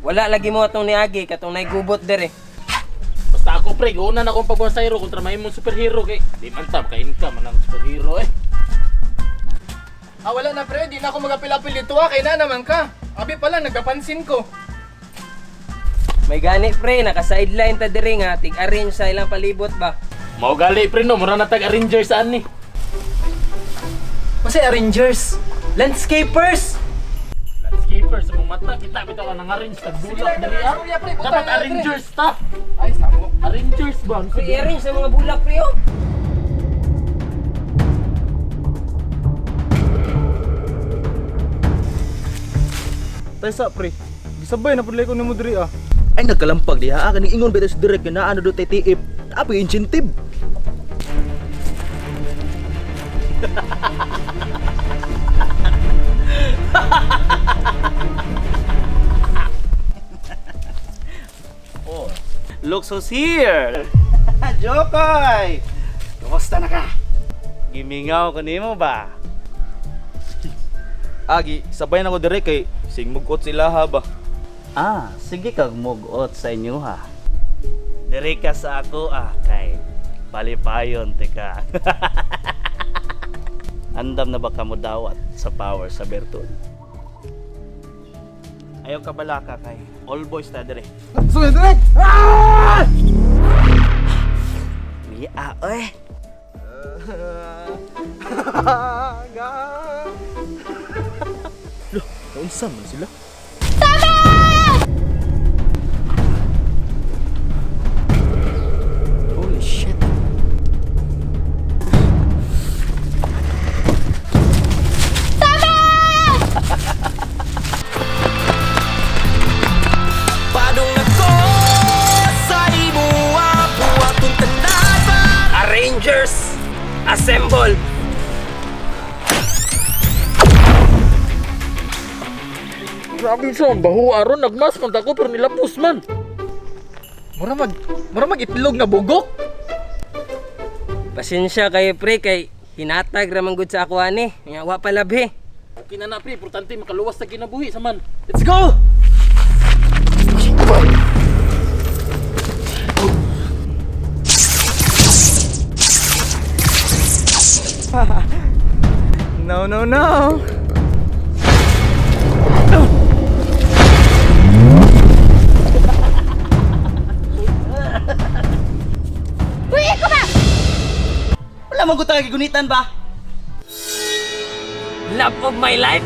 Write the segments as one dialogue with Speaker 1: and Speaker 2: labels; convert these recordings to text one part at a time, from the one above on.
Speaker 1: Wala lagi mo atong niagi katong naigubot dere.
Speaker 2: Basta ako pre, una na akong pagbunsayro kontra may mong superhero kay di man ta makain ka man ang superhero eh.
Speaker 3: Wala na pre, di na ako mag-apil-apil dito kay na naman ka. Abi pala, nagkapansin ko.
Speaker 1: May gani pre, naka-sideline ta dere nga, tig-arrange sa ilang palibot ba.
Speaker 2: Mao gali pre no, mura na tag arrangers ani.
Speaker 3: Kasi arrangers, landscapers.
Speaker 2: Landscaper sa mong mata kita bitaw ka nang arrange tag bulak dali ah. Dapat arrangers ta.
Speaker 3: Ay, samo.
Speaker 2: Arrangers ba?
Speaker 1: Pre, i-arrange sa mga bulak pre oh.
Speaker 3: Taysa pre, gisabay na pudlay ko nimo diri ah.
Speaker 4: Ay nagkalampag diha kaning ingon beto sa direk na ano do TTF. Apoy incentive.
Speaker 2: Oh.
Speaker 4: Looks who's here. Jokoy. Kumusta na ka? Gimingaw ko nimo ba?
Speaker 3: Agi, sabay na ko diri kay sing mugot sila ha ba.
Speaker 4: Sige kag mugot sa inyo ha. Diri ka sa ako kay palipayon teka. Andam na ba ka mo dawat sa power sa Bertol? Ayaw ka bala ka kay all boys ta dire.
Speaker 3: Sugay diri.
Speaker 4: Miya oy. Loh, naunsa man sila? Holy shit.
Speaker 5: Padung ako sa imuha buhatong tanasa.
Speaker 1: Arrangers, assemble.
Speaker 2: Grabe sa baho aron nagmas man ta ko pero nilapos man.
Speaker 3: Mura mag itlog na bugok.
Speaker 1: Pasensya kayo pre kay hinatag ra man gud sa ako ani. Nga wa pa labhi.
Speaker 2: Okay na pre, importante makaluwas sa kinabuhi sa man.
Speaker 3: Let's go. No, no, no.
Speaker 4: Wala man ko tayo gigunitan ba?
Speaker 1: Love of my life.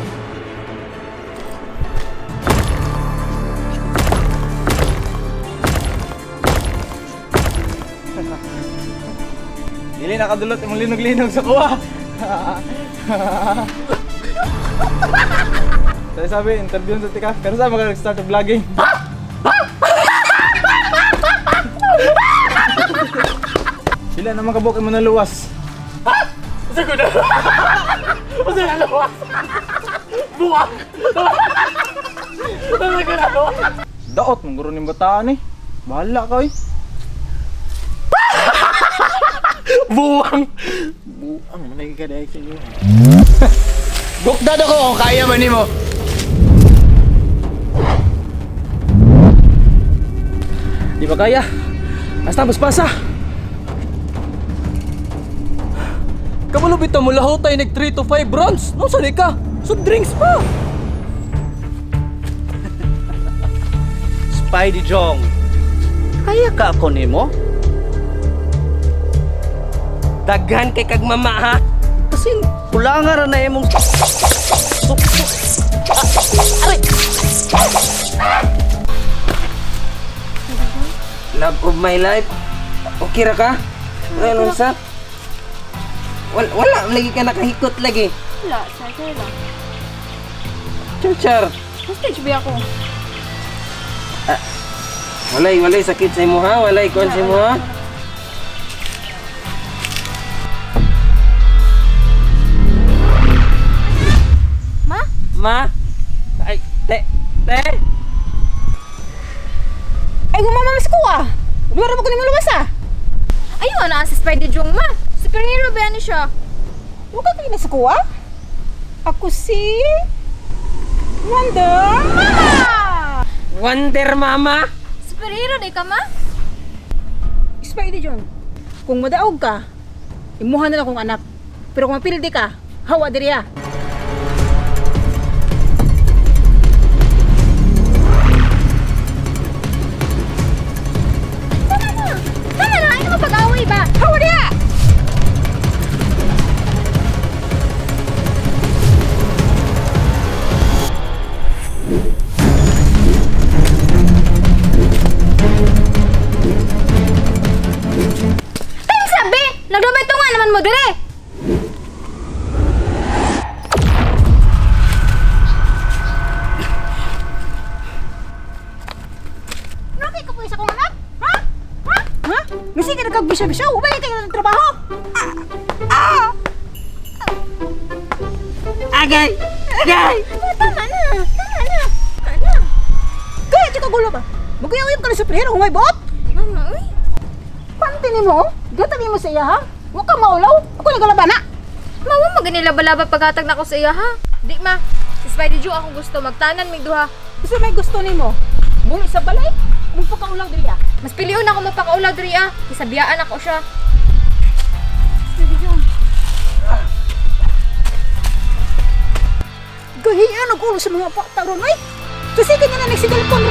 Speaker 3: Dili nakadulot imong linog-linog sa kuha. Saya sabi, interview sa tika. Kano sa mag-start of vlogging? Sila naman kabuk mo na luwas.
Speaker 2: Sa ko na. Sa na luwas. Buwak. Sa ko na luwas.
Speaker 3: Daot mong guro ning bataan eh. Bahala ka eh.
Speaker 2: Buwang. Buwang manay ka dai kinyo.
Speaker 3: Bukdad ako kung kaya man nimo. Di ba kaya? Hasta pasa. Kamalubit mo laho tayo nag 3 to 5 rounds. No, sali ka. Soft drinks pa.
Speaker 4: Spidey Jong. Kaya ka ako nimo?
Speaker 1: Daghan kay kag mama ha.
Speaker 4: Kasi kulangan ra na imong
Speaker 1: Love of my life. Okay ra ka? Ano sa? Wala lagi ka nakahikot lagi.
Speaker 6: Wala, sir lang.
Speaker 1: Char.
Speaker 6: Stage ba ako?
Speaker 1: Walay sakit sa imo ha. Walay kon sa imo ha. Ma? Ay, te.
Speaker 6: Ay, gumamamas ko ah! Luwara mo ko ni maluwas ah! Ayun na, si Spidey-Jong ma! Superhero ba yan siya? Huwag ka kayo na sa kuwa? Ako si... Wonder Mama!
Speaker 1: Wonder Mama.
Speaker 6: Superhero di ka ma?
Speaker 7: Spidey John, kung madaog ka, imuhan na lang kong anak. Pero kung mapildi ka, hawa diriya.
Speaker 6: Tama na, ano mo pag-away ba?
Speaker 7: Hawa diriya!
Speaker 6: Kaya sabi, nagdamay to nga naman mo dire.
Speaker 7: Rocky ka po isa kong anak? Ha? Ha? Ha? Kasi ka nagkagbisyo-bisyo, ubay kayo ng trabaho.
Speaker 1: Agay! Agay!
Speaker 6: Tama na, tama na. Ano?
Speaker 7: Kaya di ka gulo ba? Maguyawin ka ng superhero, humay bot?
Speaker 6: Mama, uy.
Speaker 7: Pantini mo? Gatabi mo sa iya ha? Huwag ka maulaw, ako nagalaban na.
Speaker 6: Mawa maganilaba-laba paghatag na ko sa iya ha. Di ma, si Spidey Joe akong gusto magtanan mig duha.
Speaker 7: Kasi may gusto ni mo. Buli sa balay, magpakaulang diriya.
Speaker 6: Mas piliyon ako mapakaula diri ah. Kisabiyaan ako siya.
Speaker 7: Gahiyan ang ulo sa mga pakta ron, ay! Kasi kanya na nagsigalpon